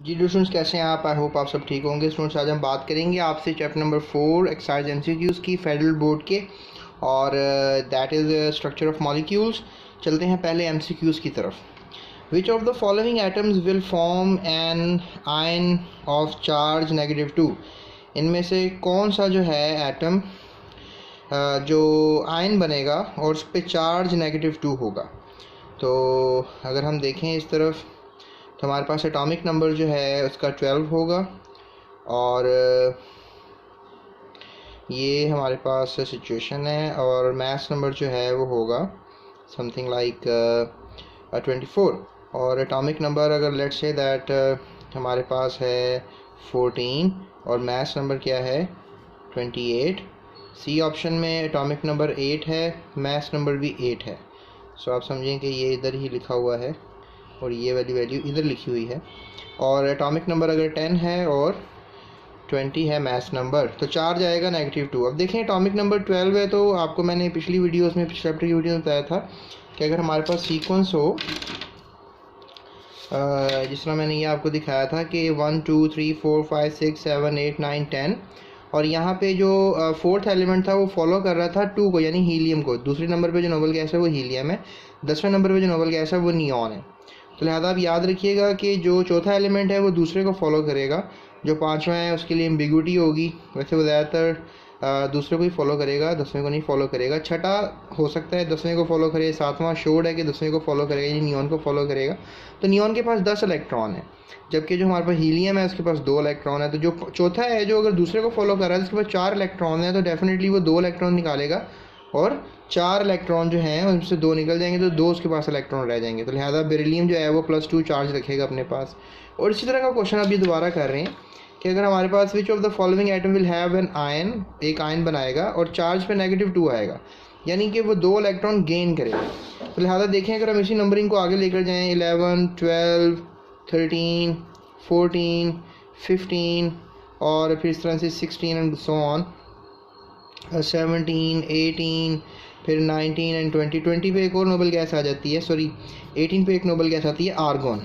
जी students, कैसे हैं आप? आई होप आप सब ठीक होंगे। स्टूडेंट्स, आज हम बात करेंगे आपसे चैप्टर नंबर 4 एक्सरसाइज एमसीक्यूज़ की फेडरल बोर्ड के, और that is structure of molecules. चलते हैं पहले एमसीक्यूज़ की तरफ। Which of the following atoms will form an ion of charge -2? इनमें से कौन सा जो है एटम जो आयन बनेगा और उस पर चार्ज -2 होगा? तो अगर हम देखें इस तरफ, तो हमारे पास एटॉमिक नंबर जो है उसका 12 होगा, और ये हमारे पास सिचुएशन है, और मास नंबर जो है वो होगा समथिंग लाइक 24। और एटॉमिक नंबर अगर लेट्स से दैट हमारे पास है 14, और मास नंबर क्या है 28। सी ऑप्शन में एटॉमिक नंबर 8 है, मास नंबर भी 8 है। सो आप समझें कि ये इधर ही लिखा हुआ है और ये वाली वैल्यू इधर लिखी हुई है। और एटॉमिक नंबर अगर 10 है और 20 है मास नंबर, तो चार्ज आएगा -2। अब देखें एटॉमिक नंबर 12 है, तो आपको मैंने पिछली वीडियोस में, पिछले चैप्टर की वीडियो में बताया था कि अगर हमारे पास सीक्वेंस हो, जिस तरह मैंने ये आपको दिखाया था कि 1 2 3 4 5 6 7 8 9 10, और यहाँ पे जो फोर्थ एलिमेंट था वो फॉलो कर रहा था 2 को, यानी हीलियम को। दूसरे नंबर पे जो नोबल गैस है वो हीलियम है, 10वें नंबर पे जो नोबल गैस है वो नियॉन है। तो लिहाजा आप याद रखिएगा कि जो चौथा एलिमेंट है वो दूसरे को फॉलो करेगा, जो पांचवा है उसके लिए एम्बिग्यूटी होगी। वैसे वो ज़्यादातर दूसरे को ही फॉलो करेगा, 10वें को नहीं फॉलो करेगा। छठा हो सकता है 10वें को फॉलो करे, सातवां शोर्ड है कि 10वें को फॉलो करेगा, यानी नियॉन को फॉलो करेगा। तो नियॉन के पास 10 इलेक्ट्रॉन है, जबकि जो हमारे पास हीलियम है उसके पास 2 इलेक्ट्रॉन है। तो जो चौथा है जो अगर दूसरे को फॉलो कर रहा है उसके पास 4 इलेक्ट्रॉन है, तो डेफिनेटली वो 2 इलेक्ट्रॉन निकालेगा, और 4 इलेक्ट्रॉन जो हैं उनसे 2 निकल जाएंगे, तो 2 उसके पास इलेक्ट्रॉन रह जाएंगे। तो लिहाजा बेरिलियम जो है वो +2 चार्ज रखेगा अपने पास। और इसी तरह का क्वेश्चन अभी दोबारा कर रहे हैं कि अगर हमारे पास which of the following atom will have an ion, एक आयन बनाएगा और चार्ज पे -2 आएगा, यानी कि वो 2 इलेक्ट्रॉन गेन करेगा। तो लिहाजा देखें, अगर हम इसी नंबरिंग को आगे लेकर जाएँ 11 12 13 14 15, और फिर इस तरह से 16 एंड सो ऑन, 17 18, फिर 19 एंड 20 पे एक और नोबल गैस आ जाती है, सॉरी 18 पे एक नोबल गैस आती है आर्गोन।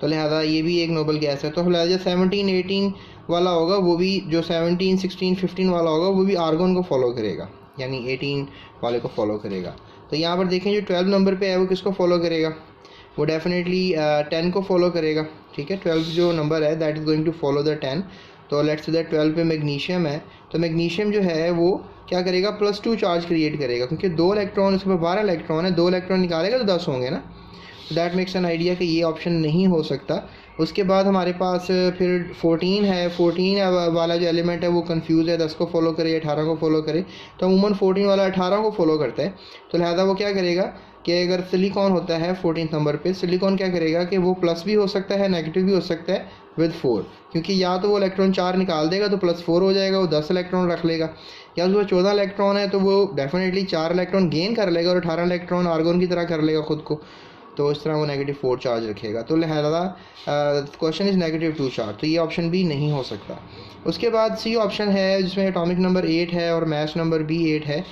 तो लिहाजा ये भी एक नोबल गैस है। तो लिहाजा 17 18 वाला होगा वो भी, जो 17 16 15 वाला होगा वो भी आर्गोन को फॉलो करेगा, यानी 18 वाले को फॉलो करेगा। तो यहाँ पर देखें जो 12 नंबर पे है वो किसको फॉलो करेगा? वो डेफिनेटली 10 को फॉलो करेगा। ठीक है, 12 जो नंबर है that is going to follow the 10। तो लेट्स से दैट 12 पे मैग्नीशियम है, तो मैग्नीशियम जो है वो क्या करेगा? +2 चार्ज क्रिएट करेगा, क्योंकि 2 इलेक्ट्रॉन, उसके पास 12 इलेक्ट्रॉन है, 2 इलेक्ट्रॉन निकालेगा तो 10 होंगे ना। दैट मेक्स एन आइडिया कि ये ऑप्शन नहीं हो सकता। उसके बाद हमारे पास फिर 14 है। 14 वाला जो एलिमेंट है वो कंफ्यूज है, 10 को फॉलो करे 18 को फॉलो करे। तो अमूमन 14 वाला 18 को फॉलो करता है। तो लिहाजा वो क्या करेगा कि अगर सिलिकॉन होता है 14 नंबर पे, सिलिकॉन क्या करेगा कि वो प्लस भी हो सकता है, नेगेटिव भी हो सकता है विद 4, क्योंकि या तो वो इलेक्ट्रॉन 4 निकाल देगा तो +4 हो जाएगा, वो 10 इलेक्ट्रॉन रख लेगा, या उसके पास 14 इलेक्ट्रॉन है तो वो डेफिनेटली 4 इलेक्ट्रॉन गेन कर लेगा और 18 इलेक्ट्रॉन आर्गोन की तरह कर लेगा खुद को। तो इस तरह वो -4 चार्ज रखेगा। तो लिहाजा क्वेश्चन इज़ -2 चार्ज, तो ये ऑप्शन भी नहीं हो सकता। उसके बाद सी ऑप्शन है जिसमें एटॉमिक नंबर 8 है और मास नंबर भी 8 है।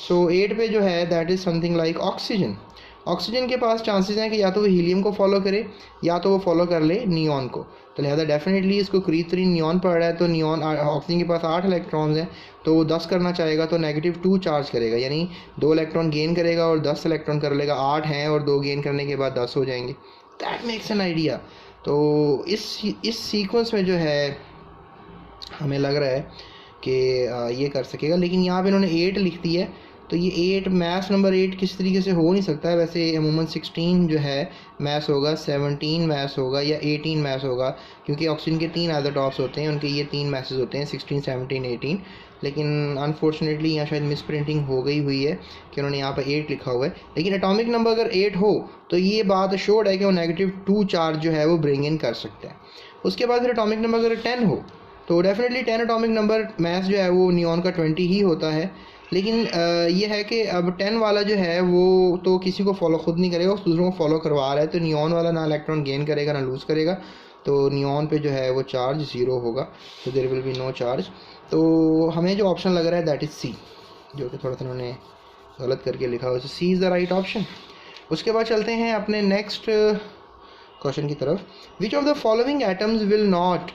सो 8 पे जो है that is something like oxygen. Oxygen के पास चांसेस हैं कि या तो वो हीलियम को फॉलो करे या तो वो फॉलो कर ले नियॉन को। तो लिहाजा डेफिनेटली इसको करीब तरीन नियॉन पड़ रहा है, तो नियॉन, ऑक्सीजन के पास 8 इलेक्ट्रॉन्स हैं, तो वो 10 करना चाहेगा तो -2 चार्ज करेगा, यानी 2 इलेक्ट्रॉन गेन करेगा और 10 इलेक्ट्रॉन कर लेगा। 8 हैं और 2 गेन करने के बाद 10 हो जाएंगे। That makes an idea. तो इस सीक्वेंस में जो है हमें लग रहा है कि ये कर सकेगा, लेकिन यहाँ पे इन्होंने 8 लिख दी है, तो ये 8 मास नंबर 8 किस तरीके से हो नहीं सकता है। वैसे अमूमन 16 जो है मास होगा, 17 मास होगा या 18 मास होगा, क्योंकि ऑक्सीजन के 3 आइसोटॉप्स होते हैं, उनके ये 3 मासेस होते हैं, 16 17 18। लेकिन अनफॉर्चुनेटली यहाँ शायद मिस प्रिंटिंग हो गई हुई है कि उन्होंने यहाँ पर 8 लिखा हुआ है। लेकिन एटॉमिक नंबर अगर 8 हो तो ये बात श्योर है कि वो -2 चार्ज जो है वो ब्रिंग इन कर सकता है। उसके बाद फिर एटॉमिक नंबर अगर 10 हो तो डेफिनेटली 10 एटॉमिक नंबर मास जो है वो नियॉन का 20 ही होता है। लेकिन ये है कि अब 10 वाला जो है वो तो किसी को फॉलो खुद नहीं करेगा, उस दूसरों को फॉलो करवा रहा है, तो नियॉन वाला ना इलेक्ट्रॉन गेन करेगा ना लूज़ करेगा, तो नियॉन पे जो है वो चार्ज 0 होगा, तो there will be no charge. तो हमें जो ऑप्शन लग रहा है दैट इज़ सी, जो कि थोड़ा सा उन्होंने गलत करके लिखा हुआ है। C is the right option. उसके बाद चलते हैं अपने नेक्स्ट क्वेश्चन की तरफ। Which of the following atoms will not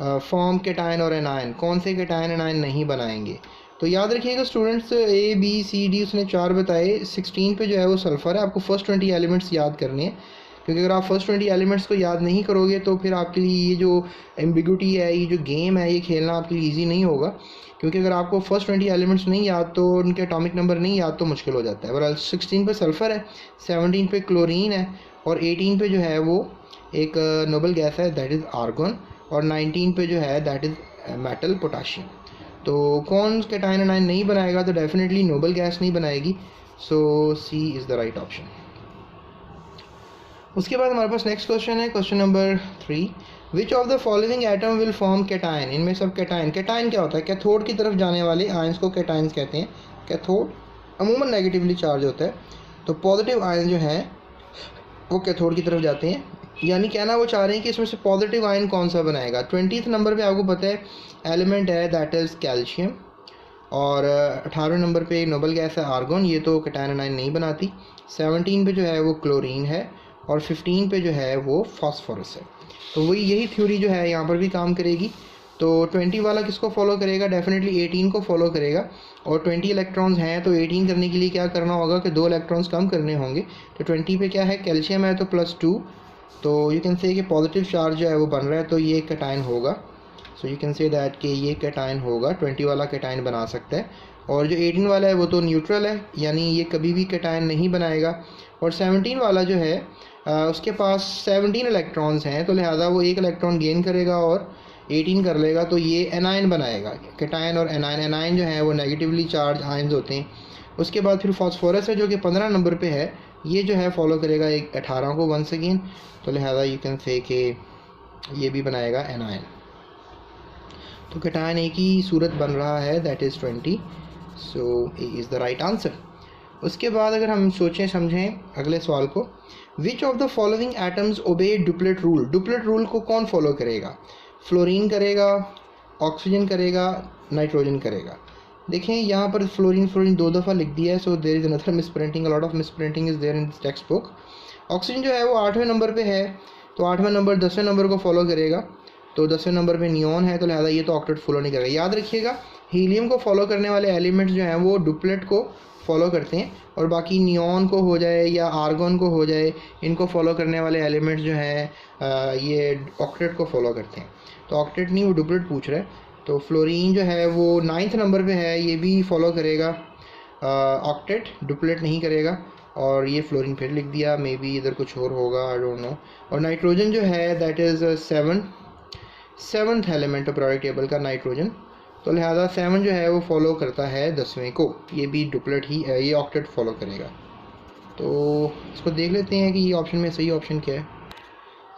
form cation और एनायन, कौन से कैटायन एनायन नहीं बनाएंगे। तो याद रखिएगा students, A B C D उसने 4 बताए, 16 पे जो है वो सल्फ़र है। आपको फर्स्ट 20 एलिमेंट्स याद करने हैं, क्योंकि अगर आप फर्स्ट 20 एलिमेंट्स को याद नहीं करोगे तो फिर आपके लिए ये जो एम्बिग्यूटी है, ये जो गेम है, ये खेलना आपके लिए ईजी नहीं होगा। क्योंकि अगर आपको फर्स्ट 20 एलिमेंट्स नहीं याद, तो उनके एटॉमिक नंबर नहीं याद, तो मुश्किल हो जाता है। और 16 पे सल्फ़र है, 17 पे क्लोरीन है, और 18 पे जो है वो एक नोबल गैस है, दैट इज़ आर्गन, और 19 पे जो है दैट इज़ मेटल पोटाशियम। तो कौन कैटायन एनायन नहीं बनाएगा, तो डेफिनेटली नोबल गैस नहीं बनाएगी। सो सी इज़ द राइट ऑप्शन। उसके बाद हमारे पास नेक्स्ट क्वेश्चन है, question number 3। Which of the following atom will form cation, इनमें सब कैटायन। कैटायन क्या होता है, कैथोड की तरफ जाने वाले आयंस को कैटायंस कहते हैं। कैथोड अमूमन नेगेटिवली चार्ज होता है, तो पॉजिटिव आयन जो हैं वो कैथोड की तरफ जाते हैं। यानी कहना वो चाह रहे हैं कि इसमें से पॉजिटिव आयन कौन सा बनाएगा। 20th नंबर पे आपको पता है एलिमेंट है, दैट इज़ कैल्शियम, और 18वें नंबर पे नोबल गैस है आर्गन, ये तो कैटायन एनायन नहीं बनाती। 17 पे जो है वो क्लोरीन है, और 15 पे जो है वो फास्फोरस है। तो वही यही थ्योरी जो है यहाँ पर भी काम करेगी। तो 20 वाला किसको फॉलो करेगा, डेफिनेटली 18 को फॉलो करेगा। और 20 इलेक्ट्रॉन्स हैं, तो 18 करने के लिए क्या करना होगा कि 2 इलेक्ट्रॉन्स कम करने होंगे। तो 20 पे क्या है, कैल्शियम है, तो +2, तो यू कैन से कि पॉजिटिव चार्ज जो है वो बन रहा है, तो ये कैटायन होगा। So you can say that कि ये कैटायन होगा, 20 वाला कैटायन बना सकता है। और जो 18 वाला है वो तो न्यूट्रल है, यानी ये कभी भी कैटायन नहीं बनाएगा। और 17 वाला जो है उसके पास 17 इलेक्ट्रॉन्स हैं, तो लिहाजा वो 1 इलेक्ट्रॉन गेन करेगा और 18 कर लेगा, तो ये एनायन बनाएगा। कैटायन और एनायन, एनायन जो है वो नेगेटिवली चार्ज आयन्स होते हैं। उसके बाद फिर फास्फोरस है जो कि 15 नंबर पे है, ये जो है फॉलो करेगा एक 18 को वंस अगेन, तो लिहाजा यू कैन से कि ये भी बनाएगा एनायन। तो कैटायन एक ही सूरत बन रहा है, that is 20। So A is the right answer. उसके बाद अगर हम सोचें समझें अगले सवाल को, which of the following atoms obey duplet rule. Duplet rule को कौन फॉलो करेगा, फ्लोरीन करेगा, ऑक्सीजन करेगा, नाइट्रोजन करेगा। देखें यहाँ पर फ्लोरीन 2 दफ़ा लिख दिया है, so there is another misprinting, a lot of misprinting is there in this textbook. Oxygen जो है वो 8वें नंबर पे है, तो 8वां नंबर 10वें नंबर को फॉलो करेगा। तो 10वें नंबर पे नियॉन है, तो लिहाजा ये तो ऑक्टेट फॉलो नहीं करेगा। याद रखिएगा हीलियम को फॉलो करने वाले एलिमेंट्स जो हैं वो डुप्लेट को फॉलो करते हैं, और बाकी नियॉन को हो जाए या आर्गन को हो जाए, इनको फॉलो करने वाले एलिमेंट्स जो हैं ये ऑक्टेट को फॉलो करते हैं। तो ऑक्टेट नहीं, वो डुप्लेट पूछ रहा है। तो फ्लोरीन जो है वो 9th नंबर पे है, ये भी फॉलो करेगा ऑक्टेट, डुप्लेट नहीं करेगा। और ये फ्लोरीन फिर लिख दिया, मे बी इधर कुछ और होगा, आई डोंट नो। और नाइट्रोजन जो है that is 7th element product table का नाइट्रोजन, तो लिहाजा 7 जो है वो फॉलो करता है 10वें को, ये भी डुप्लेट ही ये ऑक्टेट फॉलो करेगा। तो इसको देख लेते हैं कि ये ऑप्शन में सही ऑप्शन क्या है।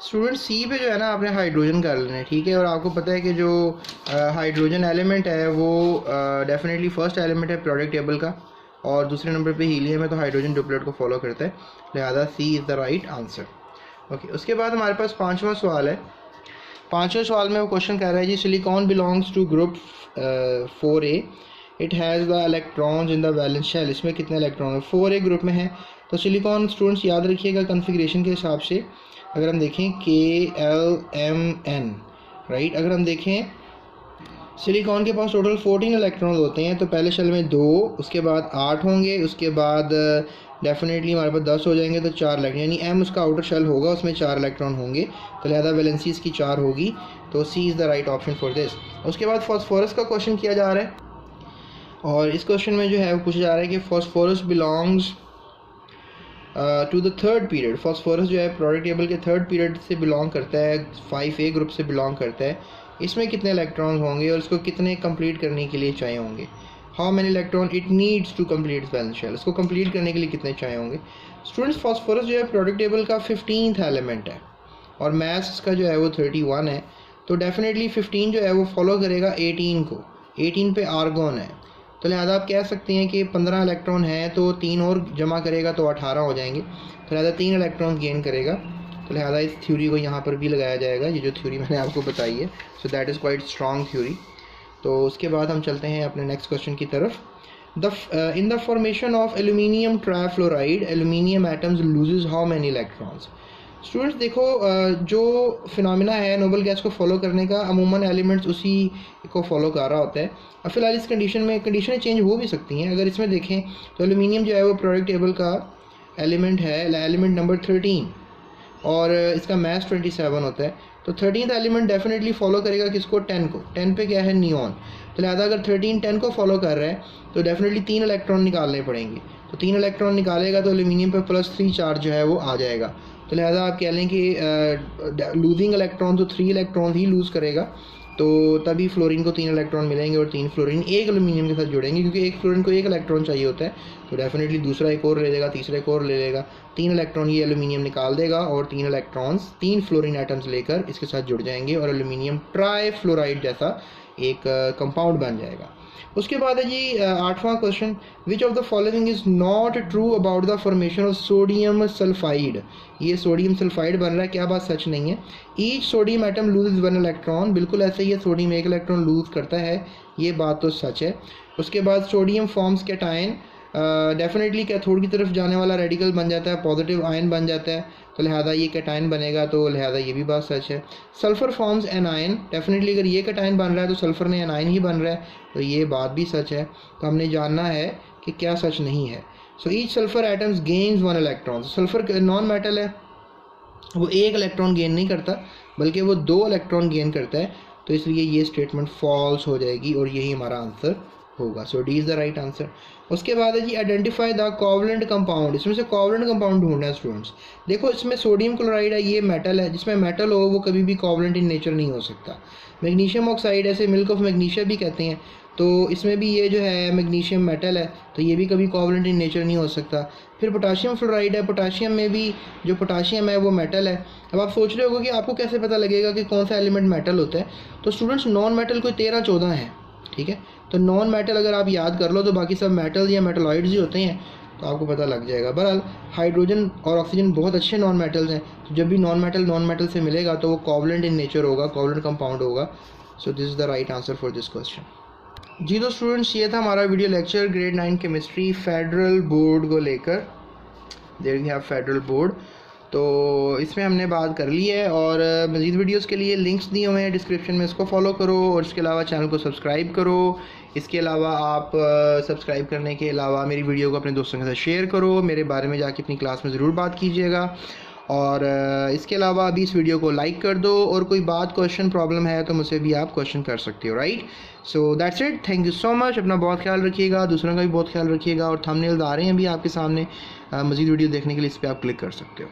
स्टूडेंट सी पे जो है ना आपने हाइड्रोजन कर लेना है, ठीक है। और आपको पता है कि जो हाइड्रोजन एलिमेंट है वो डेफिनेटली फर्स्ट एलिमेंट है प्रोडक्ट टेबल का, और दूसरे नंबर पे हीलियम है, तो हाइड्रोजन डुप्लेट को फॉलो करता है, लिहाजा C is the right answer. Okay, उसके बाद हमारे पास 5वां सवाल है। 5वें सवाल में वो क्वेश्चन कह रहा है जी, silicon belongs to group 4A, it has the electrons in the valence shell. इसमें कितने इलेक्ट्रॉन है, 4A ग्रुप में है। तो सिलिकॉन स्टूडेंट्स याद रखिएगा कन्फिग्रेशन के हिसाब से, अगर हम देखें KLMN, राइट। अगर हम देखें सिलिकॉन के पास टोटल 14 इलेक्ट्रॉन होते हैं, तो पहले शेल में 2, उसके बाद 8 होंगे, उसके बाद डेफिनेटली हमारे पास 10 हो जाएंगे, तो 4 इलेक्ट्रॉन, यानी M उसका आउटर शेल होगा, उसमें 4 इलेक्ट्रॉन होंगे, तो लिहाजा वैलेंसी इसकी 4 होगी। तो C is the right option for this. उसके बाद फॉस्फोरस का क्वेश्चन किया जा रहा है, और इस क्वेश्चन में जो है वो पूछा जा रहा है कि phosphorus belongs to the 3rd period. Phosphorus जो है प्रोडक्ट टेबल के 3rd पीरियड से बिलोंग करता है, 5A ग्रुप से बिलोंग करता है। इसमें कितने इलेक्ट्रॉन्स होंगे और इसको कितने कंप्लीट करने के लिए चाहिए होंगे, how many electron it needs to complete valence shell, इसको कंप्लीट करने के लिए कितने चाहिए होंगे। स्टूडेंट्स फॉस्फोरस जो है प्रोडक्ट टेबल का 15th एलिमेंट है, और मास इसका जो है वो 31 है, तो डेफिनेटली 15 जो है वो फॉलो करेगा 18 को। 18 पे आर्गन है, तो लिहाजा आप कह सकते हैं कि 15 इलेक्ट्रॉन है, तो 3 और जमा करेगा तो 18 हो जाएंगे, तो लिहाजा 3 इलेक्ट्रॉन गेन करेगा। तो लिहाजा इस थ्योरी को यहाँ पर भी लगाया जाएगा, ये जो थ्योरी मैंने आपको बताई है। So that is quite strong theory. तो उसके बाद हम चलते हैं अपने नेक्स्ट क्वेश्चन की तरफ। In the formation of aluminium trifluoride, aluminium atoms loses how many electrons. Students देखो, जो फिनोमिना है नोबल गैस को फॉलो करने का, अमूमन एलिमेंट्स उसी को फॉलो कर रहा होता है। अब फिलहाल इस कंडीशन में कंडीशनें चेंज हो भी सकती हैं। अगर इसमें देखें तो एल्यूमिनियम जो है वो प्रोडक्ट टेबल का एलिमेंट है, एलिमेंट नंबर 13, और इसका मास 27 होता है। तो 13th एलिमेंट डेफिनेटली फॉलो करेगा किसको, 10 को। 10 पे क्या है, नियॉन। तो लिहाजा अगर 13 10 को फॉलो कर रहा है तो डेफिनेटली 3 इलेक्ट्रॉन निकालने पड़ेंगे। तो 3 इलेक्ट्रॉन निकालेगा तो एल्यूमिनियम पे +3 चार्ज जो है वो आ जाएगा। तो लिहाजा आप कह लें कि लूजिंग इलेक्ट्रॉन तो 3 इलेक्ट्रॉन ही लूज़ करेगा, तो तभी फ्लोरीन को 3 इलेक्ट्रॉन मिलेंगे और 3 फ्लोरीन एक एल्यूमिनियम के साथ जुड़ेंगे, क्योंकि एक फ्लोरीन को एक इलेक्ट्रॉन चाहिए होता है। तो डेफिनेटली दूसरा एक और ले लेगा, तीसरा एक और ले लेगा, 3 इलेक्ट्रॉन ये एल्यूमिनियम निकाल देगा और 3 इलेक्ट्रॉन्स 3 फ्लोरीन एटम्स लेकर इसके साथ जुड़ जाएंगे और एल्यूमिनियम ट्राईफ्लोराइड जैसा एक कंपाउंड बन जाएगा। उसके बाद है जी 8वां question, which of the following is not true about the formation of sodium sulphide. ये सोडियम सल्फाइड बन रहा है, क्या बात सच नहीं है। Each sodium atom lose 1 electron, बिल्कुल ऐसे ही है, सोडियम 1 इलेक्ट्रॉन लूज करता है, ये बात तो सच है। उसके बाद sodium forms cation, definitely cathode की तरफ जाने वाला रेडिकल बन जाता है, पॉजिटिव आयन बन जाता है, तो लिहाजा ये कैटायन बनेगा, तो लिहाजा ये भी बात सच है। सल्फ़र फॉर्म्स एनायन, डेफिनेटली अगर ये कैटायन बन रहा है तो सल्फ़र ने एनायन ही बन रहा है, तो ये बात भी सच है। तो हमने जानना है कि क्या सच नहीं है। So each sulphur atoms gains 1 electron. Sulphur non metal है, वो 1 इलेक्ट्रॉन गेन नहीं करता बल्कि वो 2 इलेक्ट्रॉन गेन करता है, तो इसलिए ये स्टेटमेंट फॉल्स हो जाएगी और यही हमारा आंसर होगा। So D is the right answer. उसके बाद है जी आइडेंटिफाई द कोवलेंट कंपाउंड। इसमें से कोवलेंट कंपाउंड ढूंढना है स्टूडेंट्स। देखो इसमें सोडियम क्लोराइड है, ये मेटल है, जिसमें मेटल हो वो कभी भी कोवलेंट इन नेचर नहीं हो सकता। मैग्नीशियम ऑक्साइड, ऐसे मिल्क ऑफ मैग्नीशिया भी कहते हैं, तो इसमें भी ये जो है मैग्नीशियम मेटल है, तो ये भी कभी कोवलेंट इन नेचर नहीं हो सकता। फिर पोटाशियम फ्लोराइड है, पोटाशियम में भी जो पोटाशियम है वो मेटल है। अब आप सोच रहे होगे कि आपको कैसे पता लगेगा कि कौन सा एलिमेंट मेटल होता है। तो स्टूडेंट्स नॉन मेटल कोई 13-14 है, ठीक है। तो नॉन मेटल अगर आप याद कर लो तो बाकी सब मेटल या मेटलॉइड्स ही होते हैं, तो आपको पता लग जाएगा। बहरहाल हाइड्रोजन और ऑक्सीजन बहुत अच्छे नॉन मेटल्स हैं, तो जब भी नॉन मेटल से मिलेगा तो वो कोवलेंट इन नेचर होगा, कोवलेंट कंपाउंड होगा। So this is the right answer for this question. जी तो स्टूडेंट्स, ये था हमारा video lecture grade 9 chemistry federal board को लेकर। There we have federal board, तो इसमें हमने बात कर ली है। और मज़ीद वीडियोस के लिए लिंक्स दिए हुए हैं डिस्क्रिप्शन में, इसको फॉलो करो और इसके अलावा चैनल को सब्सक्राइब करो। इसके अलावा आप सब्सक्राइब करने के अलावा मेरी वीडियो को अपने दोस्तों के साथ शेयर करो, मेरे बारे में जाके अपनी क्लास में ज़रूर बात कीजिएगा। और इसके अलावा अभी इस वीडियो को लाइक कर दो, और कोई बात क्वेश्चन प्रॉब्लम है तो मुझसे भी आप क्वेश्चन कर सकते हो, right. So that's it, thank you so much. अपना बहुत ख्याल रखिएगा, दूसरों का भी बहुत ख्याल रखिएगा। और थंबनेल्स आ रहे हैं अभी आपके सामने, मज़ीद वीडियो देखने के लिए इस पर आप क्लिक कर सकते हो।